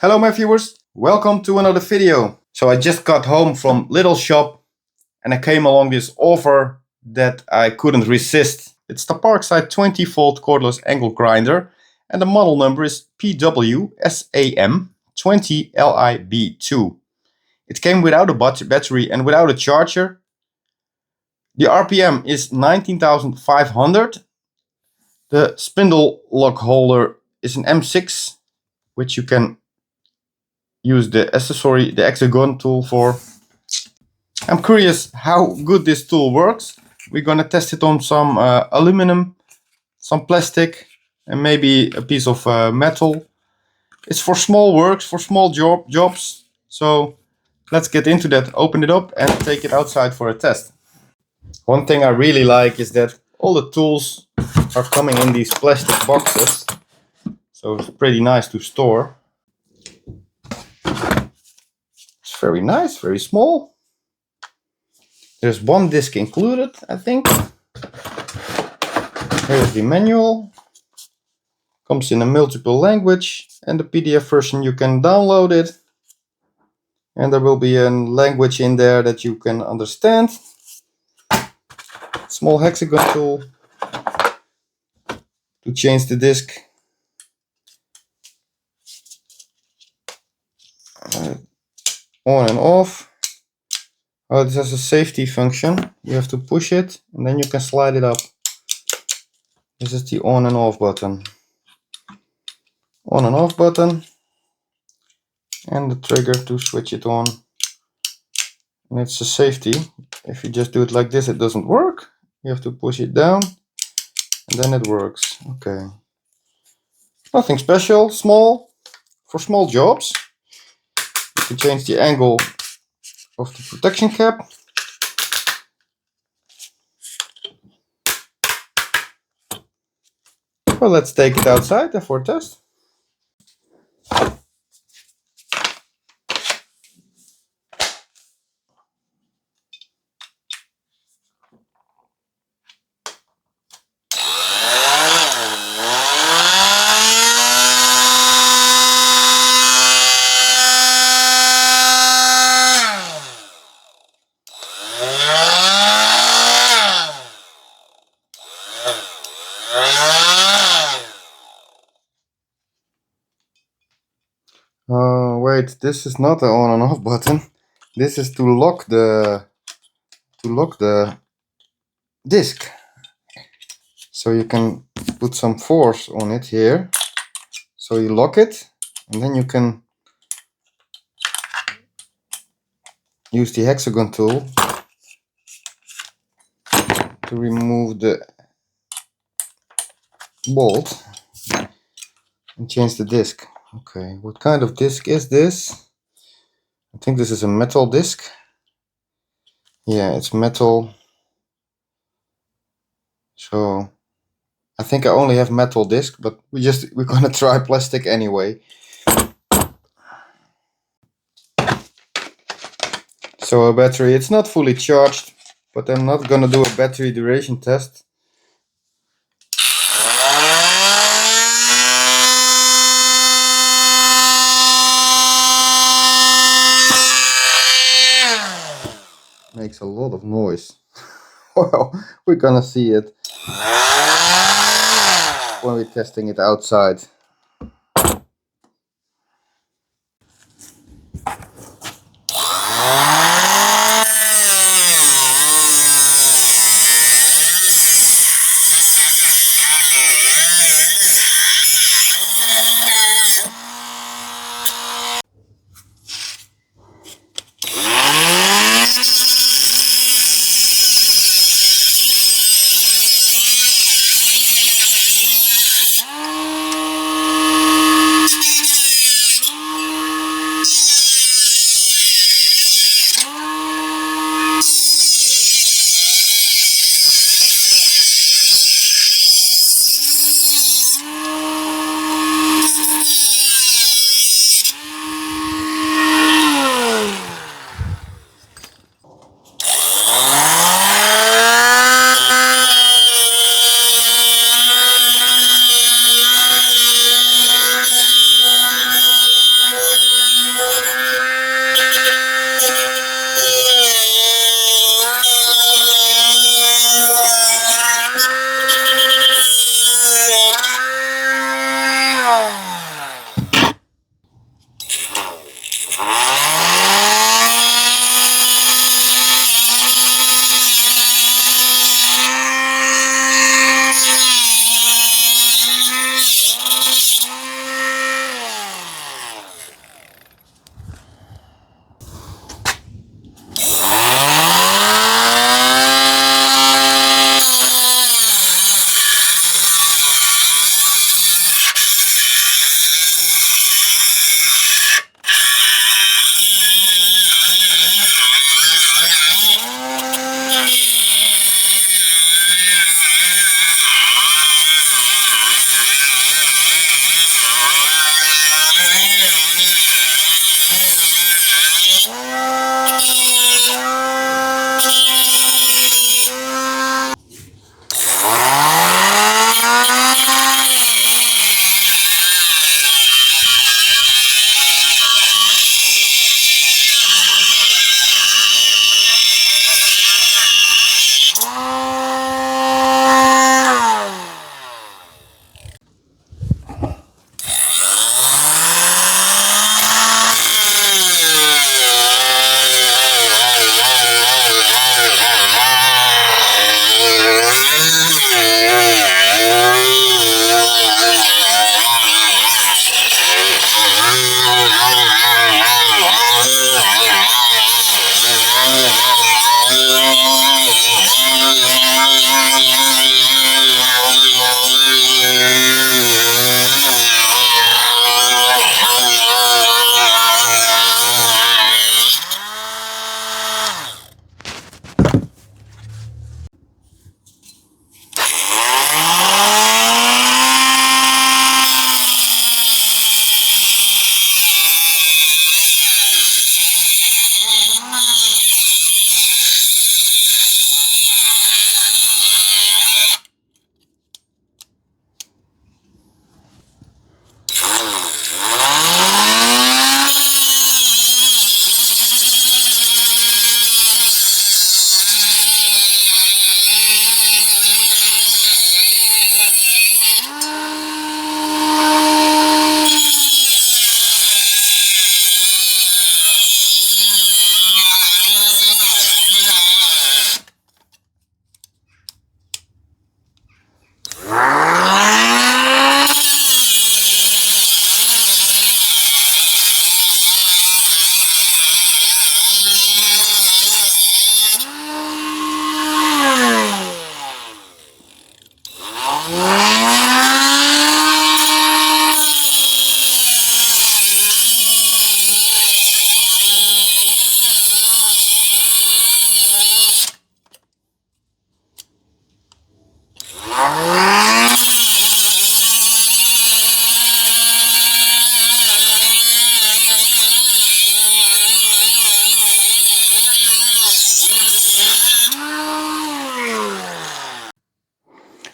Hello my viewers, welcome to another video. So I just got home from Lidl shop and I came along this offer that I couldn't resist. It's the Parkside 20-volt cordless angle grinder and the model number is PWSAM 20LIB2. It came without a battery and without a charger. The RPM is 19,500. The spindle lock holder is an M6, which you can use the accessory, the hexagon tool for. I'm curious how good this tool works. We're gonna test it on some aluminum, some plastic, and maybe a piece of metal. It's for small works, for small jobs. So let's get into that, open it up and take it outside for a test. One thing I really like is that all the tools are coming in these plastic boxes. So it's pretty nice to store. It's very nice, very small. There's one disc included, I think. Here's the manual. Comes in a multiple language, and the PDF version you can download it. And there will be a language in there that you can understand. Small hexagon tool to change the disc. On and off. Oh, this has a safety function. You have to push it and then you can slide it up. This is the on and off button. On and off button. And the trigger to switch it on. And it's a safety. If you just do it like this, it doesn't work. You have to push it down and then it works. Okay. Nothing special, small, for small jobs. You can change the angle of the protection cap. Well, let's take it outside for a test. Wait, this is not the on and off button. This is to lock the disc. So you can put some force on it here. So you lock it and then you can use the hexagon tool to remove the bolt and change the disc. Okay, what kind of disc is this? I think this is a metal disc. Yeah, it's metal. So I think I only have metal disc, but we're gonna try plastic anyway. So a battery, it's not fully charged, but I'm not gonna do a battery duration test. Makes a lot of noise. Well, we're gonna see it when we're testing it outside.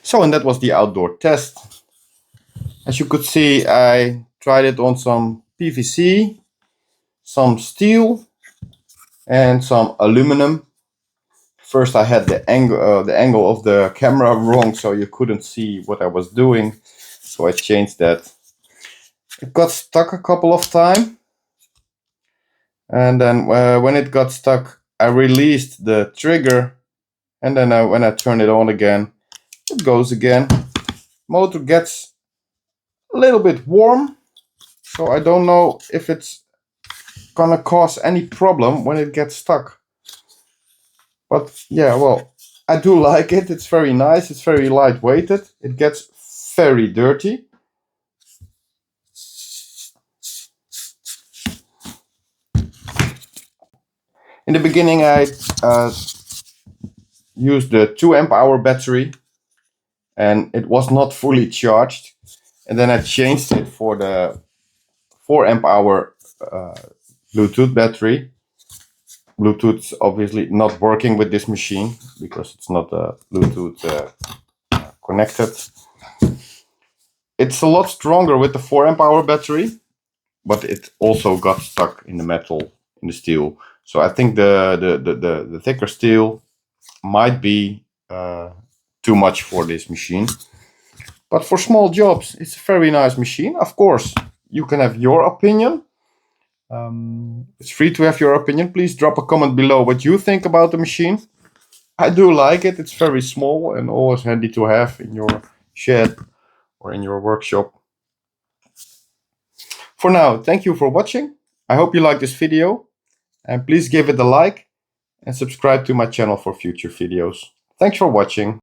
So, and that was the outdoor test. As you could see, I tried it on some PVC, some steel, and some aluminum. First, I had the angle of the camera wrong, so you couldn't see what I was doing. So I changed that. It got stuck a couple of times, and then when it got stuck, I released the trigger, and then when I turn it on again, it goes again. Motor gets a little bit warm, so I don't know if it's gonna cause any problem when it gets stuck. But yeah, well, I do like it. It's very nice. It's very lightweighted. It gets very dirty. In the beginning, I used the 2 amp hour battery, and it was not fully charged. And then I changed it for the 4 amp hour Bluetooth battery. Bluetooth's obviously not working with this machine because it's not Bluetooth connected. It's a lot stronger with the 4 amp hour battery, but it also got stuck in the metal, in the steel. So I think the thicker steel might be too much for this machine. But for small jobs, it's a very nice machine. Of course, you can have your opinion. It's free to have your opinion. Please drop a comment below what you think about the machine. I do like it. It's very small and always handy to have in your shed or in your workshop. For now, thank you for watching. I hope you liked this video, and please give it a like and subscribe to my channel for future videos. Thanks for watching.